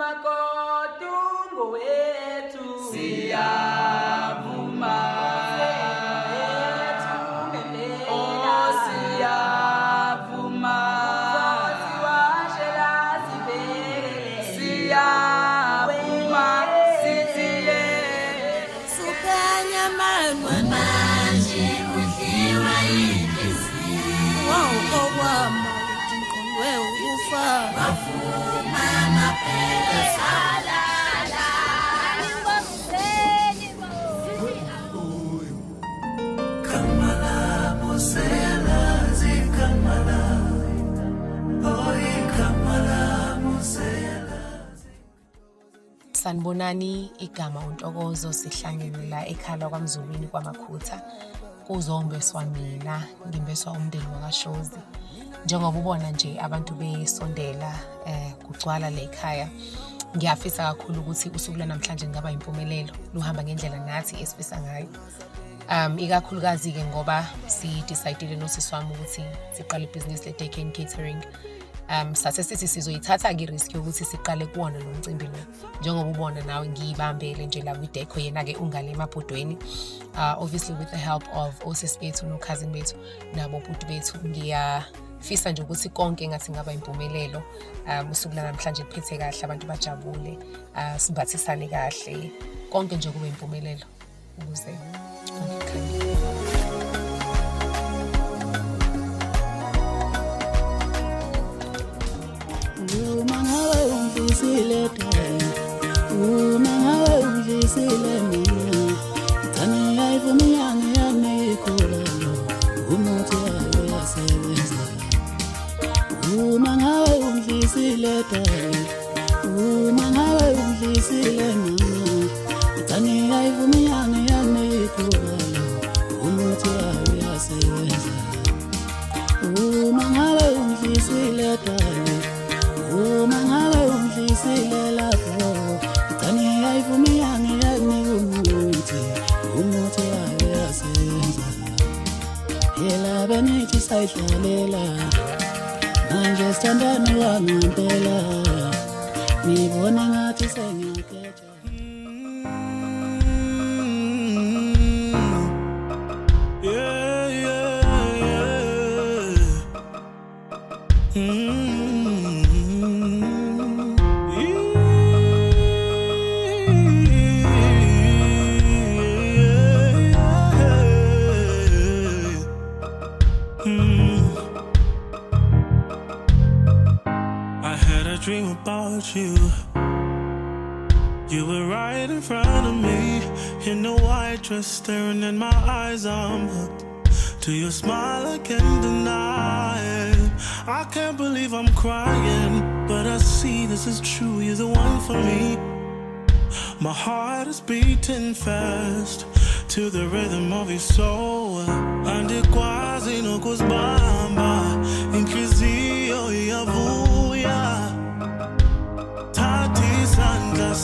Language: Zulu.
umakoti ungowethu siyavuma oh siyavuma siwashela sibhekele siyavuma sithile sukanya manje udliwa yinhliziyo okwama uqongwe ufa bafuma amaphela salala ngibongeni kamala musela zikamala boy kamala musela. Sanibonani, igama uNtokozo, sihlangene la eKhala kwaMzulwini kwaMakhutha kuzombeswa mina ngimbeswa umndeni wakwaShozi. Njengoba ubona nje abantu besondela kugcwala la ekhaya, ngiyafisa kakhulu ukuthi usuku namhlanje ngaba impumelelo luhamba ngendlela nathi esifisa ngayo. Ikakhulukazi ke ngoba si-decide nosisi wami ukuthi siqale ibhizinisi le-Day Cane Catering. Sase sithi sizoyithatha ke risk yokuthi siqale kuwona lo mcimbi lo. Njengoba ubona nawe ngiyibambele nje la kwi-deco yena ke ungale emabhodweni. Obviously with the help of osisi bethu no cousin bethu nabo bhuti bethu, ngiyafisa nje ukuthi konke ngathi ngaba impumelelo. Usuku namhlanje kuphethe kahle, abantu bajabule, sibathisane kahle, konke nje kube impumelelo ukuze Mangawe ungifisile mangawe ungifisile mina thani ayivumi yangi ikhulalo umuthi wayo yasebenza mangawe ungifisile mangawe ungifisile mama thani ayivumi yangi ikhulalo umuthi wayo yasebenza mangawe ungifisile mangabe ungifisile lapho thani ayivumi yangi umuthi wayo yasebenza yela benithi sayidlalela manje sithandana wangempela ngibona ngathi sengiyakhetha. Dream about you. You were right in front of me in a white dress, staring in my eyes. I'm hooked to your smile, I can't deny it. I can't believe I'm crying, but I see this is true. You're the one for me. My heart is beating fast to the rhythm of your soul. Andikwazi nokuzibamba inhliziyo iyavuya. Isandla